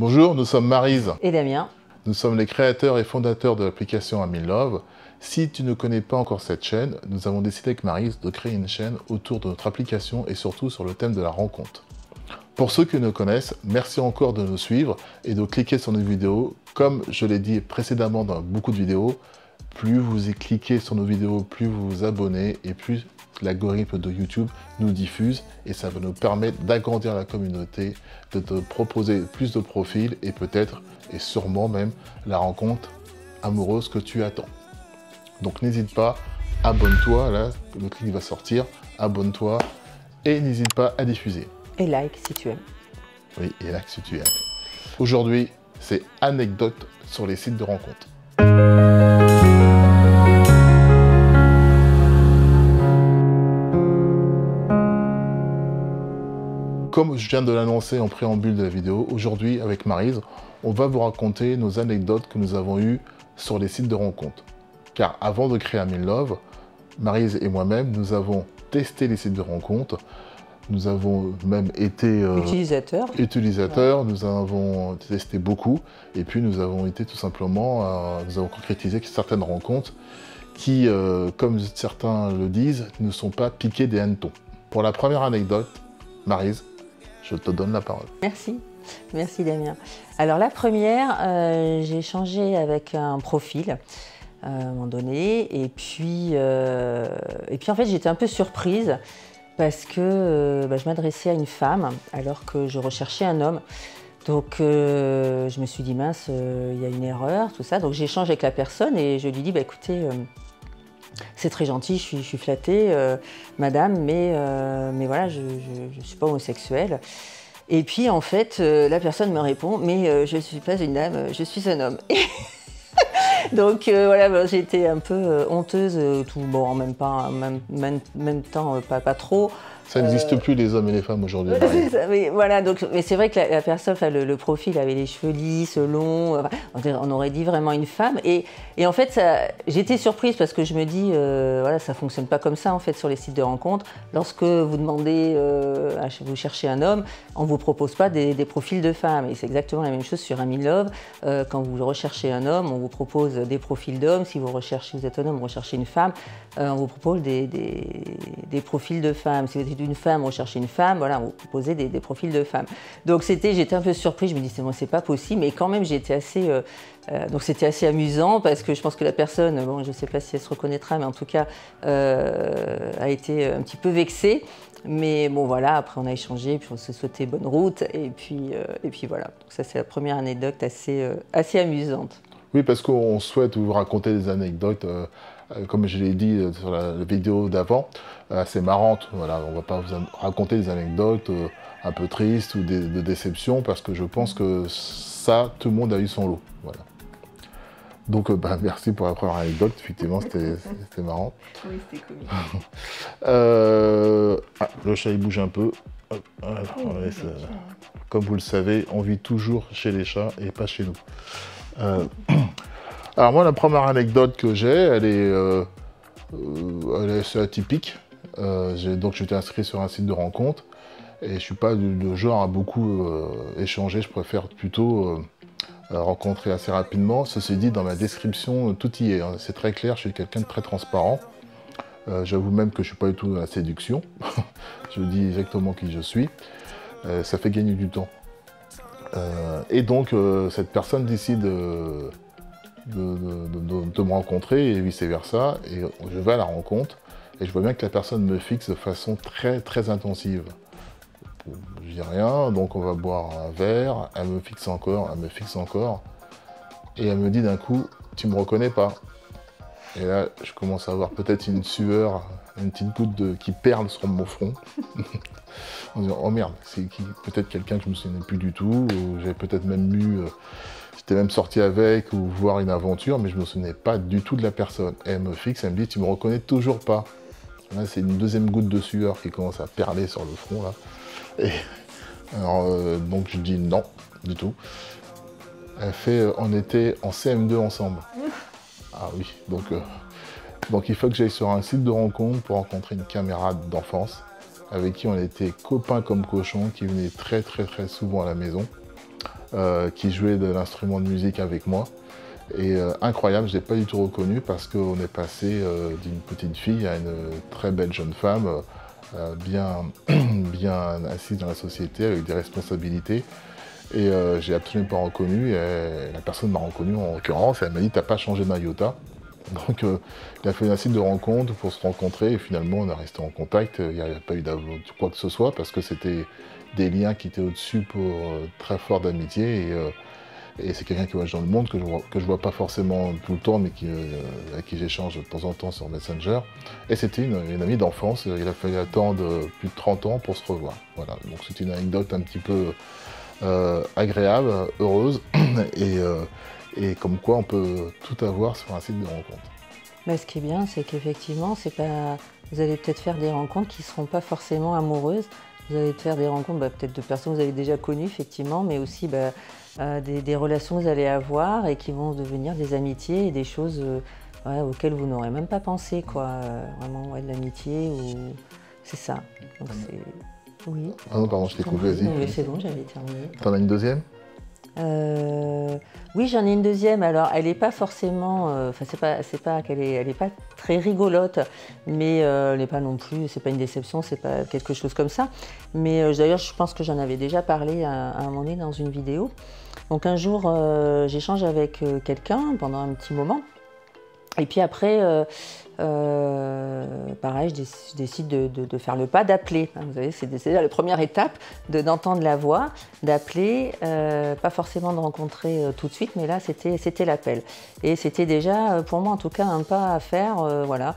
Bonjour, nous sommes Maryse. Et Damien. Nous sommes les créateurs et fondateurs de l'application I'm in Love. Si tu ne connais pas encore cette chaîne, nous avons décidé avec Maryse de créer une chaîne autour de notre application et surtout sur le thème de la rencontre. Pour ceux qui nous connaissent, merci encore de nous suivre et de cliquer sur nos vidéos. Comme je l'ai dit précédemment dans beaucoup de vidéos, plus vous y cliquez sur nos vidéos, plus vous vous abonnez et plus l'algorithme de YouTube nous diffuse et ça va nous permettre d'agrandir la communauté, de te proposer plus de profils et peut-être et sûrement même la rencontre amoureuse que tu attends. Donc n'hésite pas, abonne-toi, là le clic va sortir, abonne-toi et n'hésite pas à diffuser. Et like si tu aimes. Oui, et like si tu aimes. Aujourd'hui, c'est anecdote sur les sites de rencontres. Comme je viens de l'annoncer en préambule de la vidéo, aujourd'hui avec Maryse, on va vous raconter nos anecdotes que nous avons eues sur les sites de rencontres. Car avant de créer I'm in Love, Maryse et moi-même, nous avons testé les sites de rencontres. Nous avons même été utilisateurs, nous avons testé beaucoup et puis nous avons été tout simplement, nous avons concrétisé certaines rencontres qui, comme certains le disent, ne sont pas piquées des hannetons. Pour la première anecdote, Maryse, je te donne la parole. Merci, merci Damien. Alors la première, j'ai échangé avec un profil à un moment donné et puis en fait j'étais un peu surprise parce que je m'adressais à une femme alors que je recherchais un homme. Donc je me suis dit mince, il y a une erreur, tout ça. Donc j'échange avec la personne et je lui dis écoutez, c'est très gentil, je suis flattée, madame, mais voilà, je ne suis pas homosexuelle. Et puis en fait, la personne me répond mais je ne suis pas une dame, je suis un homme. Donc voilà, j'ai été un peu honteuse, en même temps, pas trop. Ça n'existe plus les hommes et les femmes aujourd'hui. Mais voilà, mais c'est vrai que la personne, le profil avait les cheveux lisses, longs, on aurait dit vraiment une femme. Et en fait, j'étais surprise parce que je me dis, voilà, ça fonctionne pas comme ça en fait sur les sites de rencontres. Lorsque vous demandez, vous cherchez un homme, on vous propose pas des profils de femmes. Et c'est exactement la même chose sur I'm in Love. Quand vous recherchez un homme, on vous propose des profils d'hommes. Si vous êtes un homme, vous recherchez une femme, on vous propose des profils de femmes. Si vous êtes une femme, recherchez une femme, voilà, on vous proposait des profils de femmes. Donc j'étais un peu surprise, je me dis c'est pas possible, mais quand même j'étais assez, donc c'était assez amusant parce que je pense que la personne, bon je ne sais pas si elle se reconnaîtra, mais en tout cas a été un petit peu vexée. Mais bon voilà, après on a échangé, puis on s'est souhaité bonne route, et puis voilà. Donc ça c'est la première anecdote assez amusante. Oui, parce qu'on souhaite vous raconter des anecdotes, comme je l'ai dit sur la vidéo d'avant, assez marrantes. Voilà, on ne va pas vous raconter des anecdotes un peu tristes ou de déception, parce que je pense que ça, tout le monde a eu son lot. Voilà. Donc, merci pour la première anecdote. Effectivement, c'était marrant. Oui, c'était comique. Le chat, il bouge un peu. Comme vous le savez, on vit toujours chez les chats et pas chez nous. Alors moi, la première anecdote que j'ai, elle est assez atypique. Donc j'étais inscrit sur un site de rencontre et je ne suis pas du genre à beaucoup échanger, je préfère plutôt rencontrer assez rapidement. Ceci dit, dans ma description, tout y est, hein. C'est très clair, je suis quelqu'un de très transparent. J'avoue même que je ne suis pas du tout dans la séduction. Je dis exactement qui je suis. Ça fait gagner du temps. Et donc, cette personne décide de me rencontrer et vice-versa. Et je vais à la rencontre et je vois bien que la personne me fixe de façon très, très intensive. Je dis rien, donc on va boire un verre. Elle me fixe encore, elle me fixe encore. Et elle me dit d'un coup, tu me reconnais pas. Et là, je commence à avoir peut-être une sueur, une petite goutte qui perle sur mon front. En disant, oh merde, c'est peut-être quelqu'un que je ne me souvenais plus du tout, j'avais peut-être même j'étais même sorti avec, ou voir une aventure, mais je ne me souvenais pas du tout de la personne. Et elle me fixe, elle me dit, tu me reconnais toujours pas. Là, c'est une deuxième goutte de sueur qui commence à perler sur le front, là. Et alors, donc je dis non, du tout. Elle fait, on était en CM2 ensemble. Ah oui, donc il faut que j'aille sur un site de rencontre pour rencontrer une camarade d'enfance avec qui on était copains comme cochons, qui venait très souvent à la maison. qui jouait de l'instrument de musique avec moi. Et incroyable, je ne l'ai pas du tout reconnu parce qu'on est passé d'une petite fille à une très belle jeune femme, bien, bien assise dans la société, avec des responsabilités. Et j'ai absolument pas reconnu, et la personne m'a reconnu en l'occurrence, et elle m'a dit « t'as pas changé d'un iota ». Donc il a fait un site de rencontre pour se rencontrer, et finalement on est resté en contact. Il n'y a pas eu quoi que ce soit, parce que c'était des liens qui étaient au-dessus pour très fort d'amitié. Et c'est quelqu'un qui voyage dans le monde, que je vois pas forcément tout le temps, mais avec qui j'échange de temps en temps sur Messenger. Et c'était une amie d'enfance, il a fallu attendre plus de 30 ans pour se revoir. Voilà, donc c'est une anecdote un petit peu agréable, heureuse, et comme quoi on peut tout avoir sur un site de rencontre. Mais ce qui est bien, c'est qu'effectivement, vous allez peut-être faire des rencontres qui ne seront pas forcément amoureuses. Vous allez faire des rencontres peut-être de personnes que vous avez déjà connues, effectivement, mais aussi des relations que vous allez avoir et qui vont devenir des amitiés et des choses auxquelles vous n'aurez même pas pensé, quoi. Vraiment, de l'amitié, ou c'est ça. Donc, oui. Ah non, pardon, je t'ai coupé, vas-y. Oui, c'est bon, j'avais terminé. T'en as une deuxième? Oui, j'en ai une deuxième. Alors, elle n'est pas forcément, c'est pas qu'elle elle est pas très rigolote, mais elle n'est pas non plus, c'est pas une déception, c'est pas quelque chose comme ça. Mais d'ailleurs, je pense que j'en avais déjà parlé à un moment donné dans une vidéo. Donc un jour, j'échange avec quelqu'un pendant un petit moment, et puis après, pareil, je décide de faire le pas, d'appeler. Vous savez, c'est déjà la première étape, d'entendre la voix, d'appeler, pas forcément de rencontrer tout de suite, mais là, c'était l'appel. Et c'était déjà, pour moi en tout cas, un pas à faire, voilà.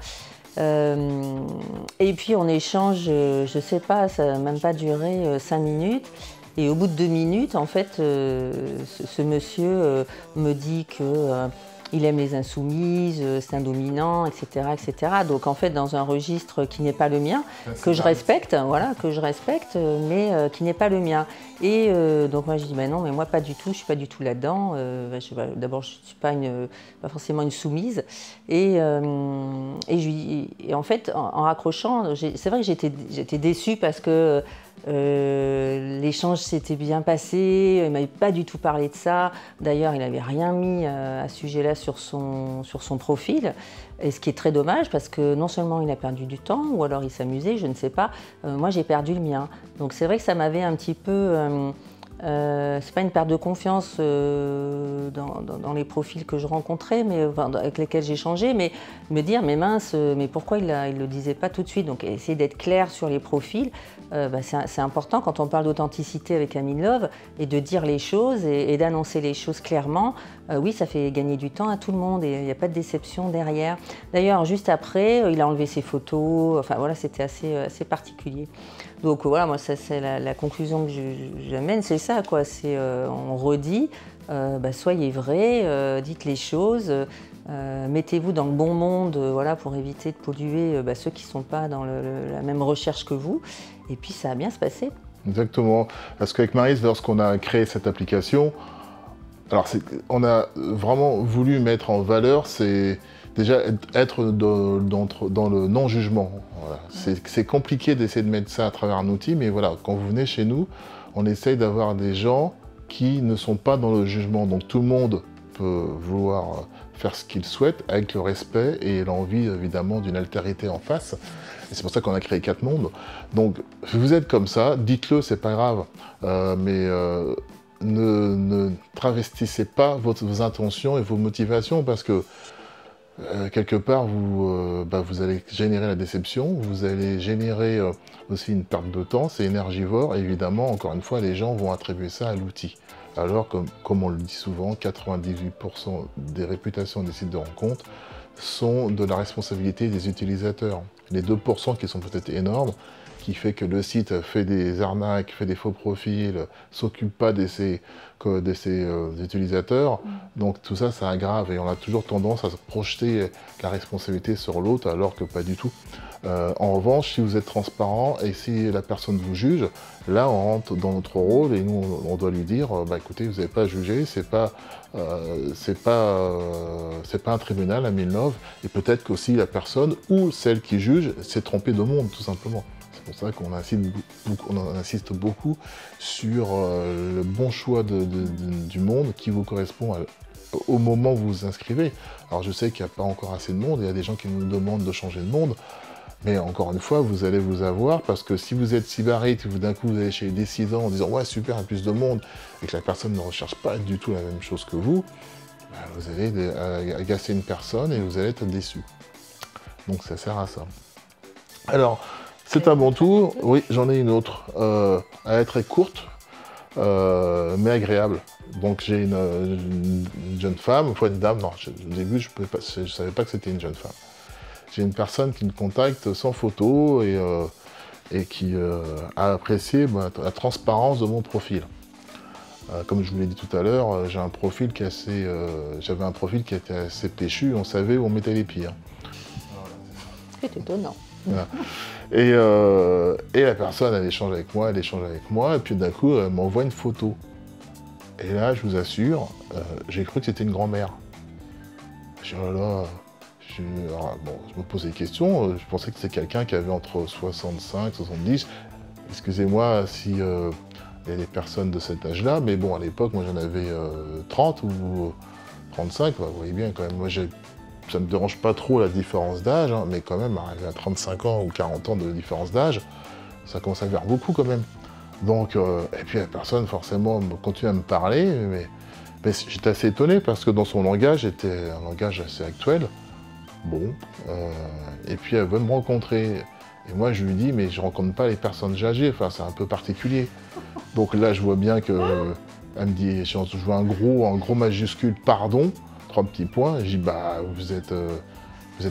Et puis on échange, je sais pas, ça n'a même pas duré 5 minutes. Et au bout de 2 minutes, en fait, ce monsieur me dit que il aime les insoumises, c'est un dominant, etc., etc. Donc en fait, dans un registre qui n'est pas le mien, que je respecte, voilà, mais qui n'est pas le mien. Et donc moi je dis, non, mais moi pas du tout, je suis pas du tout là-dedans. D'abord, je suis pas forcément une soumise. Et en fait, en raccrochant, c'est vrai que j'étais déçue parce que l'échange s'était bien passé, il ne m'avait pas du tout parlé de ça. D'ailleurs, il n'avait rien mis à ce sujet-là sur son profil. Et ce qui est très dommage parce que non seulement il a perdu du temps, ou alors il s'amusait, je ne sais pas. Moi, j'ai perdu le mien. Donc c'est vrai que ça m'avait un petit peu... c'est pas une perte de confiance dans les profils que je rencontrais, mais avec lesquels j'échangeais, mais me dire, mais mince, mais pourquoi il le disait pas tout de suite? Donc essayer d'être clair sur les profils, c'est important quand on parle d'authenticité avec I'm in Love, et de dire les choses et d'annoncer les choses clairement. Oui, ça fait gagner du temps à tout le monde et il n'y a pas de déception derrière. D'ailleurs, juste après, il a enlevé ses photos, enfin voilà, c'était assez particulier. Donc voilà, moi, ça, c'est la conclusion que j'amène, c'est ça, quoi. C'est, on redit, soyez vrai, dites les choses, mettez-vous dans le bon monde, voilà, pour éviter de polluer ceux qui ne sont pas dans la même recherche que vous. Et puis, ça va bien se passer. Exactement. Parce qu'avec Maryse, lorsqu'on a créé cette application, alors on a vraiment voulu mettre en valeur, c'est déjà être dans le non-jugement. Voilà. C'est compliqué d'essayer de mettre ça à travers un outil, mais voilà, quand vous venez chez nous, on essaye d'avoir des gens qui ne sont pas dans le jugement. Donc tout le monde peut vouloir faire ce qu'il souhaite avec le respect et l'envie évidemment d'une altérité en face. Et c'est pour ça qu'on a créé 4 mondes. Donc si vous êtes comme ça, dites-le, c'est pas grave. Mais ne travestissez pas vos intentions et vos motivations parce que quelque part, vous allez générer la déception, vous allez générer aussi une perte de temps, c'est énergivore, et évidemment, encore une fois, les gens vont attribuer ça à l'outil. Alors que, comme on le dit souvent, 98% des réputations des sites de rencontres sont de la responsabilité des utilisateurs. Les 2% qui sont peut-être énormes, qui fait que le site fait des arnaques, fait des faux profils, s'occupe pas de ses utilisateurs. Donc tout ça, ça aggrave et on a toujours tendance à se projeter la responsabilité sur l'autre alors que pas du tout. En revanche, si vous êtes transparent et si la personne vous juge, là on rentre dans notre rôle et nous on doit lui dire écoutez, vous n'avez pas jugé, c'est pas un tribunal, I'm in Love, et peut-être qu'aussi la personne ou celle qui juge s'est trompée de monde tout simplement. C'est pour ça qu'on insiste beaucoup sur le bon choix du monde qui vous correspond au moment où vous vous inscrivez. Alors je sais qu'il n'y a pas encore assez de monde, il y a des gens qui nous demandent de changer de monde, mais encore une fois, vous allez vous avoir, parce que si vous êtes sybarite, d'un coup vous allez chez les décidants en disant « ouais super, il y a plus de monde », et que la personne ne recherche pas du tout la même chose que vous, ben, vous allez agacer une personne et vous allez être déçu. Donc ça sert à ça. Alors, c'est un bon tour. Oui, j'en ai une autre. Elle est très courte, mais agréable. Donc j'ai une jeune femme, enfin une dame, non, au début je ne savais pas que c'était une jeune femme. J'ai une personne qui me contacte sans photo et qui a apprécié la transparence de mon profil. Comme je vous l'ai dit tout à l'heure, j'avais un profil qui était assez péchu, on savait où on mettait les pieds. Hein. C'est étonnant. Voilà. Et la personne, elle échange avec moi, et puis d'un coup, elle m'envoie une photo. Et là, je vous assure, j'ai cru que c'était une grand-mère. Je dis, oh là là, alors, bon, je me posais des questions, je pensais que c'était quelqu'un qui avait entre 65 et 70. Excusez-moi si il y a des personnes de cet âge-là, mais bon, à l'époque, moi j'en avais 30 ou 35, vous voyez bien quand même, moi ça ne me dérange pas trop la différence d'âge, hein, mais quand même, arriver à 35 ans ou 40 ans de différence d'âge, ça commence à faire beaucoup quand même. Donc, et puis la personne, forcément, continue à me parler, mais j'étais assez étonné parce que dans son langage, était un langage assez actuel. Bon, et puis elle veut me rencontrer. Et moi, je lui dis, mais je ne rencontre pas les personnes âgées, enfin, c'est un peu particulier. Donc là, je vois bien que elle me dit, je vois un gros majuscule, pardon, 3 petits points, et je dis, bah, vous êtes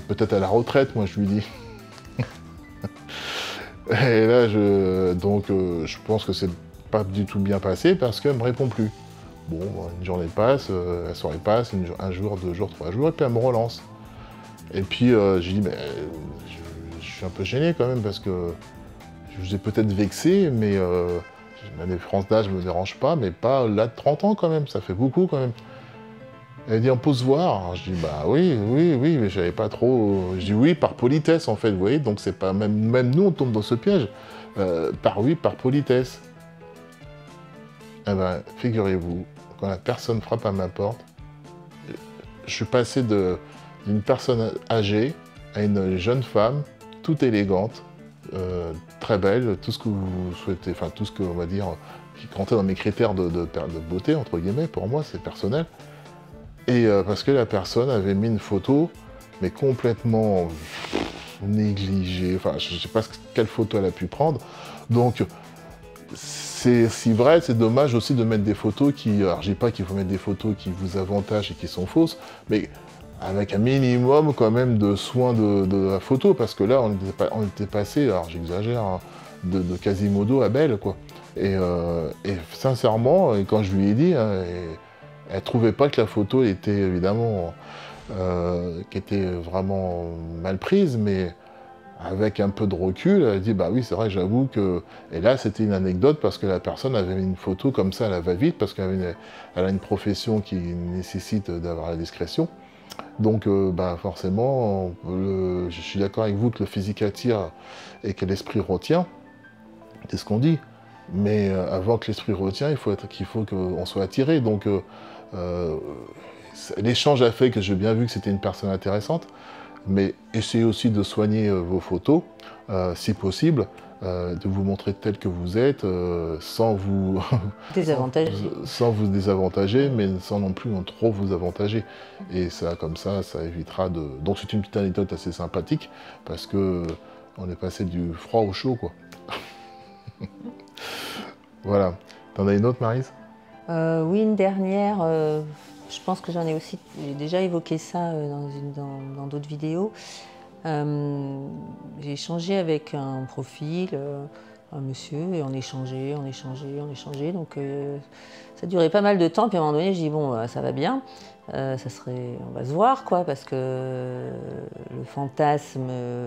peut-être à la retraite, moi, je lui dis. Et là, je pense que c'est pas du tout bien passé parce qu'elle me répond plus. Bon, une journée passe, la soirée passe, un jour, 2 jours, 3 jours, et puis elle me relance. Et puis, je dis, mais je suis un peu gêné quand même parce que je vous ai peut-être vexé, mais la différence d'âge ne me dérange pas, mais pas là de 30 ans quand même, ça fait beaucoup quand même. Elle dit, on peut se voir. Alors, je dis, bah oui, mais j'avais pas trop... Je dis oui, par politesse en fait, vous voyez, donc c'est pas... Même nous, on tombe dans ce piège. Par politesse. Eh ben, figurez-vous, quand la personne frappe à ma porte, je suis passé d'une personne âgée à une jeune femme, toute élégante, très belle, tout ce que vous souhaitez, enfin tout ce que, on va dire, qui rentrait dans mes critères de beauté, entre guillemets, pour moi, c'est personnel. Et parce que la personne avait mis une photo, mais complètement négligée, enfin je ne sais pas quelle photo elle a pu prendre. Donc c'est vrai, c'est dommage aussi de mettre des photos qui... Alors je dis pas qu'il faut mettre des photos qui vous avantagent et qui sont fausses, mais avec un minimum quand même de soin de la photo, parce que là on était passé, alors j'exagère, hein, de Quasimodo à Belle, quoi. Et sincèrement, quand je lui ai dit, hein, elle ne trouvait pas que la photo était évidemment, qui était vraiment mal prise, mais avec un peu de recul, elle a dit, bah oui, c'est vrai, j'avoue que... Et là, c'était une anecdote parce que la personne avait mis une photo comme ça, elle la va-vite, parce qu'elle a une profession qui nécessite d'avoir la discrétion. Donc, bah, forcément, je suis d'accord avec vous que le physique attire et que l'esprit retient, c'est ce qu'on dit. Mais avant que l'esprit retient, il faut qu'on soit attiré. Donc, l'échange a fait que j'ai bien vu que c'était une personne intéressante, mais essayez aussi de soigner vos photos, si possible, de vous montrer tel que vous êtes, sans vous désavantager, mais sans non plus trop vous avantager. Et ça, comme ça évitera de... Donc c'est une petite anecdote assez sympathique, parce que on est passé du froid au chaud, quoi. Voilà. T'en as une autre, Maryse? Oui, une dernière. Je pense que j'en ai aussi déjà évoqué ça dans d'autres vidéos. J'ai échangé avec un profil, un monsieur, et on échangeait. Donc ça durait pas mal de temps. Puis à un moment donné, je dis bon, ça va bien. On va se voir, quoi, parce que le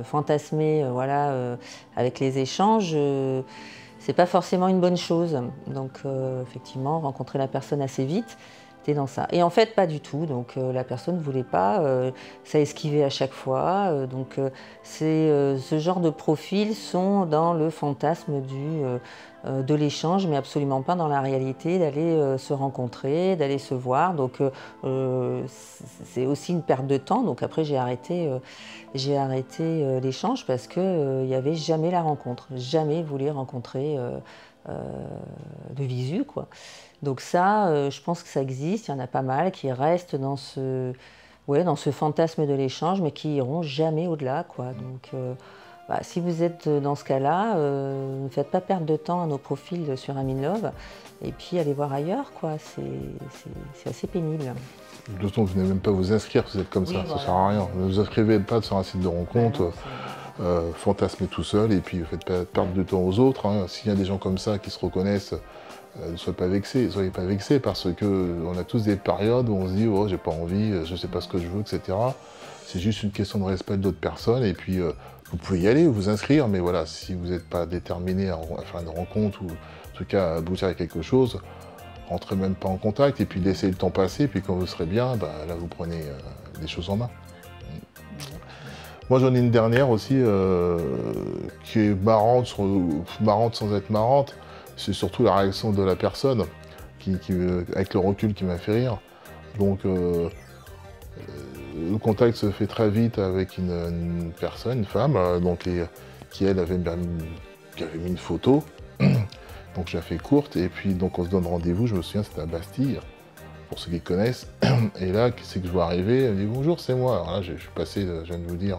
fantasmer, voilà, avec les échanges. C'est pas forcément une bonne chose. Donc effectivement, rencontrer la personne assez vite. dans ça. Et en fait, pas du tout. Donc la personne ne voulait pas, ça esquivait à chaque fois. Ce genre de profils sont dans le fantasme de l'échange, mais absolument pas dans la réalité d'aller se rencontrer, d'aller se voir. Donc c'est aussi une perte de temps. Donc après, j'ai arrêté l'échange parce qu'il n'y avait jamais la rencontre. Jamais voulu rencontrer de visu, quoi. Donc ça, je pense que ça existe, il y en a pas mal qui restent dans ce fantasme de l'échange, mais qui iront jamais au-delà, quoi. Donc, si vous êtes dans ce cas-là, ne faites pas perdre de temps à nos profils sur Aminlove, et puis allez voir ailleurs, quoi. C'est assez pénible. De toute façon, vous n'allez même pas vous inscrire, vous êtes comme ça, voilà. Ça sert à rien. Ne vous inscrivez pas sur un site de rencontre. Fantasmez tout seul et puis faites pas perdre de temps aux autres. Hein. S'il y a des gens comme ça qui se reconnaissent, ne soyez pas vexés parce que on a tous des périodes où on se dit oh j'ai pas envie, je sais pas ce que je veux, etc. C'est juste une question de respect d'autres personnes et puis vous pouvez y aller, vous inscrire, mais voilà, si vous n'êtes pas déterminé à faire une rencontre ou en tout cas à aboutir à quelque chose, rentrez même pas en contact et puis laissez le temps passer, et puis quand vous serez bien, là vous prenez les choses en main. Moi j'en ai une dernière aussi qui est marrante sans être marrante. C'est surtout la réaction de la personne avec le recul qui m'a fait rire. Donc le contact se fait très vite avec une personne, une femme, qui elle avait mis une photo. Donc je la fais courte et puis donc on se donne rendez-vous, je me souviens c'était à Bastille. Pour ceux qui connaissent, et là, c'est que je vois arriver, elle me dit bonjour, c'est moi. Alors là, je suis passé, je viens de vous dire,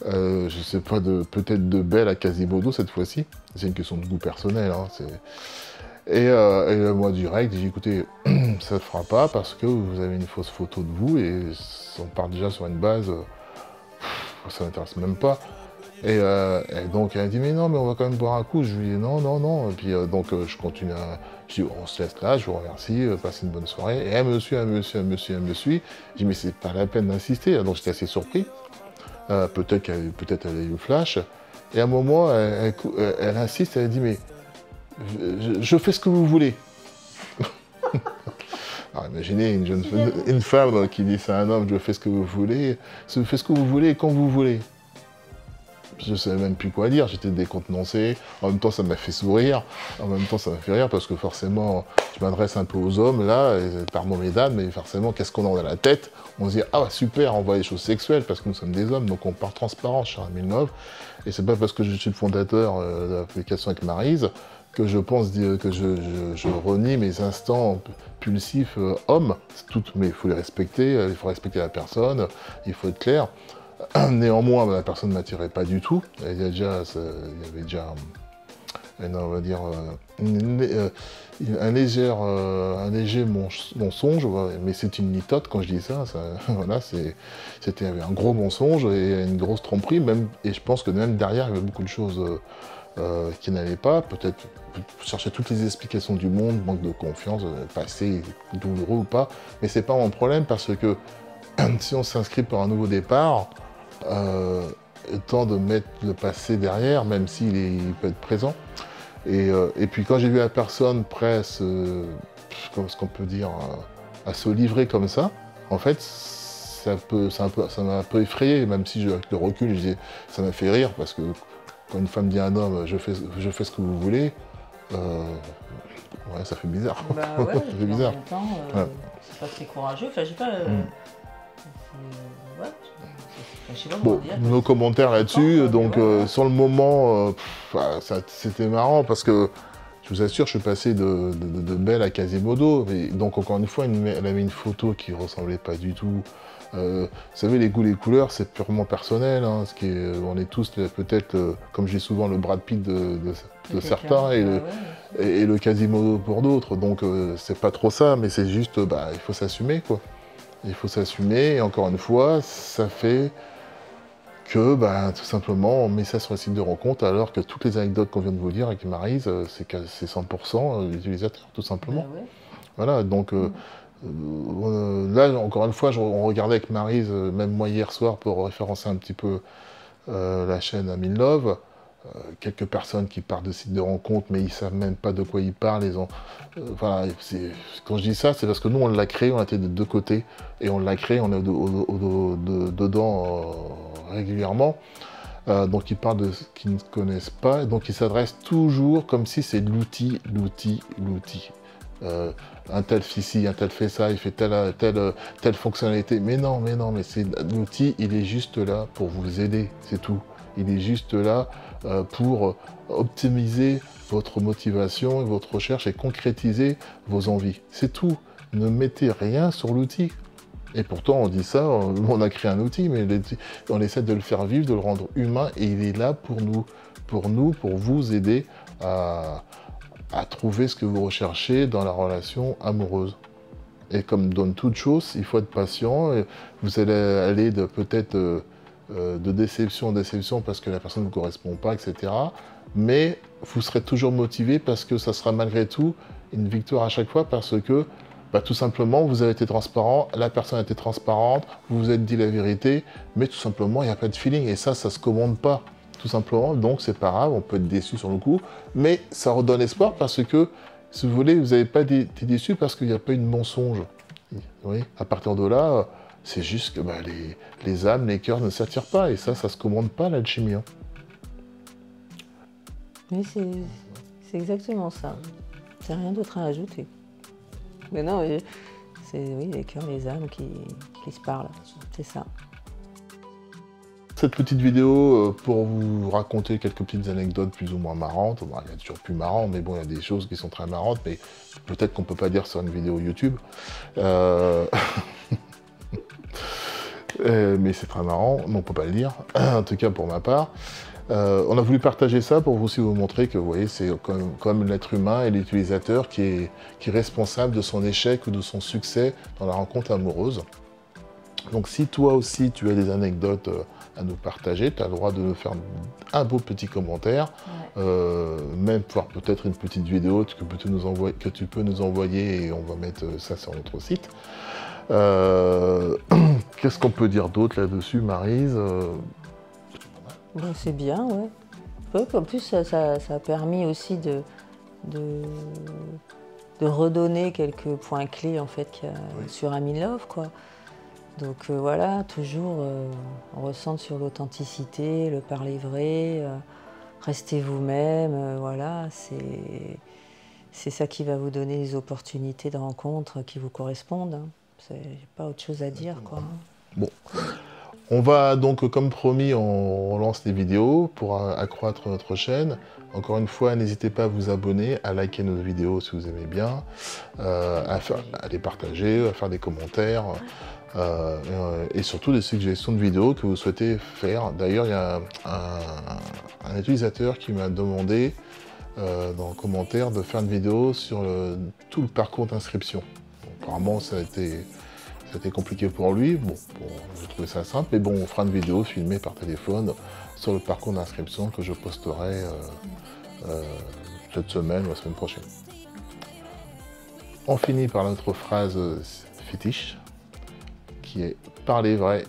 je sais pas, peut-être de Belle à Quasimodo cette fois-ci. C'est une question de goût personnel. Hein, et moi, direct, j'ai dit écoutez, ça ne fera pas parce que vous avez une fausse photo de vous et on part déjà sur une base, ça m'intéresse même pas. Et donc elle a dit mais non mais on va quand même boire un coup. Je lui ai dit non. Et puis je continue je dis on se laisse là, je vous remercie, passez une bonne soirée. Et elle me suit. Je dis mais c'est pas la peine d'insister. Donc j'étais assez surpris. Peut-être qu'elle a eu le flash. Et à un moment elle insiste, elle dit mais je fais ce que vous voulez. Alors imaginez une femme qui dit ça à un homme, je fais ce que vous voulez, je fais ce que vous voulez et quand vous voulez. Je ne savais même plus quoi dire, j'étais décontenancé, en même temps ça m'a fait sourire, en même temps ça m'a fait rire parce que forcément je m'adresse un peu aux hommes là, pardon mesdames, mais forcément qu'est-ce qu'on a dans la tête? On se dit ah super, on voit les choses sexuelles parce que nous sommes des hommes, donc on part transparent chez Aminlove, et c'est pas parce que je suis le fondateur de l'application avec Maryse que je pense que je renie mes instants pulsifs hommes, mais il faut les respecter, il faut respecter la personne, il faut être clair. Néanmoins, la personne ne m'attirait pas du tout. Il y avait déjà on va dire, un léger mensonge, mais c'est une litote quand je dis ça. Voilà, c'était un gros mensonge et une grosse tromperie, et je pense que même derrière, il y avait beaucoup de choses qui n'allaient pas. Peut-être chercher toutes les explications du monde, manque de confiance, passé douloureux ou pas, mais c'est pas mon problème parce que si on s'inscrit pour un nouveau départ, temps de mettre le passé derrière, même s'il peut être présent. Et puis quand j'ai vu la personne prête, comme ce qu'on peut dire, à se livrer comme ça, en fait, ça m'a un peu effrayé, même si avec le recul, je disais, ça m'a fait rire, parce que quand une femme dit à un homme, je fais ce que vous voulez, ouais, ça fait bizarre. Bah ouais, ça fait bizarre. En même temps, c'est pas très courageux, enfin, je sais pas... Bon, nos commentaires là-dessus, donc sur le moment, c'était marrant parce que je vous assure, je suis passé de Belle à Quasimodo, et donc encore une fois, elle a mis une photo qui ressemblait pas du tout. Vous savez, les goûts, les couleurs, c'est purement personnel. Hein, on est tous peut-être, comme je dis souvent, le Brad Pitt de certains et le Quasimodo pour d'autres. Donc c'est pas trop ça, mais c'est juste, il faut s'assumer, quoi. Il faut s'assumer, et encore une fois, ça fait que, tout simplement, on met ça sur le site de rencontre, alors que toutes les anecdotes qu'on vient de vous dire avec Maryse, c'est 100% l'utilisateur, tout simplement. Ouais. Voilà, donc là, encore une fois, on regardait avec Maryse, même moi hier soir, pour référencer un petit peu la chaîne Aminlove. quelques personnes qui partent de sites de rencontres, mais ils ne savent même pas de quoi ils parlent. Voilà, quand je dis ça, c'est parce que nous, on l'a créé, on était de deux côtés, et on l'a créé, on est dedans régulièrement. Donc ils parlent de ce qu'ils ne connaissent pas, donc ils s'adressent toujours comme si c'est l'outil. Un tel fait ci, un tel fait ça, il fait telle fonctionnalité. Mais non, mais c'est l'outil, il est juste là pour vous aider, c'est tout. Il est juste là pour optimiser votre motivation, votre recherche et concrétiser vos envies. C'est tout. Ne mettez rien sur l'outil. Et pourtant, on dit ça, on a créé un outil, mais on essaie de le faire vivre, de le rendre humain, et il est là pour vous aider à trouver ce que vous recherchez dans la relation amoureuse. Et comme dans toute chose, il faut être patient. Et vous allez aller peut-être de déception en déception parce que la personne ne vous correspond pas, etc. Mais vous serez toujours motivé parce que ça sera malgré tout une victoire à chaque fois parce que tout simplement, vous avez été transparent, la personne a été transparente, vous vous êtes dit la vérité, mais tout simplement, il n'y a pas de feeling. Et ça ne se commande pas, tout simplement. Donc, c'est pas grave, on peut être déçu sur le coup, mais ça redonne espoir parce que, si vous voulez, vous n'avez pas été déçu parce qu'il n'y a pas eu de mensonge. Oui, à partir de là, c'est juste que les âmes, les cœurs ne s'attirent pas. Et ça se commande pas, l'alchimie. Hein. Oui, c'est exactement ça. C'est rien d'autre à ajouter. Mais non, c'est les cœurs, les âmes qui se parlent, c'est ça. Cette petite vidéo pour vous raconter quelques petites anecdotes plus ou moins marrantes. Bon, il y a toujours plus marrant, mais bon, il y a des choses qui sont très marrantes, mais peut-être qu'on ne peut pas dire sur une vidéo YouTube. Mais c'est très marrant, mais on ne peut pas le dire, en tout cas pour ma part. On a voulu partager ça pour vous aussi vous montrer que vous voyez, c'est comme l'être humain et l'utilisateur qui est responsable de son échec ou de son succès dans la rencontre amoureuse. Donc si toi aussi tu as des anecdotes à nous partager, tu as le droit de nous faire un beau petit commentaire, même voir peut-être une petite vidéo que tu peux nous envoyer et on va mettre ça sur notre site. Qu'est-ce qu'on peut dire d'autre là-dessus, Maryse? C'est bien, ouais. En plus, ça a permis aussi de redonner quelques points clés en fait qu'il y a sur I'm in Love, quoi. Donc voilà, toujours on ressent sur l'authenticité, le parler vrai, restez vous-même, voilà, c'est ça qui va vous donner les opportunités de rencontres qui vous correspondent. Hein. C'est pas autre chose à dire, quoi. Bon. On va donc, comme promis, on lance des vidéos pour accroître notre chaîne. Encore une fois, n'hésitez pas à vous abonner, à liker nos vidéos si vous aimez bien, à les partager, à faire des commentaires, et surtout des suggestions de vidéos que vous souhaitez faire. D'ailleurs, il y a un utilisateur qui m'a demandé dans le commentaire de faire une vidéo sur tout le parcours d'inscription. Apparemment, ça a été compliqué pour lui. Bon, j'ai trouvé ça simple, mais bon, on fera une vidéo filmée par téléphone sur le parcours d'inscription que je posterai cette semaine ou la semaine prochaine. On finit par notre phrase fétiche, qui est « Parlez vrai,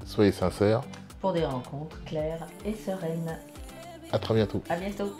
soyez sincères ». Pour des rencontres claires et sereines. À très bientôt. À bientôt.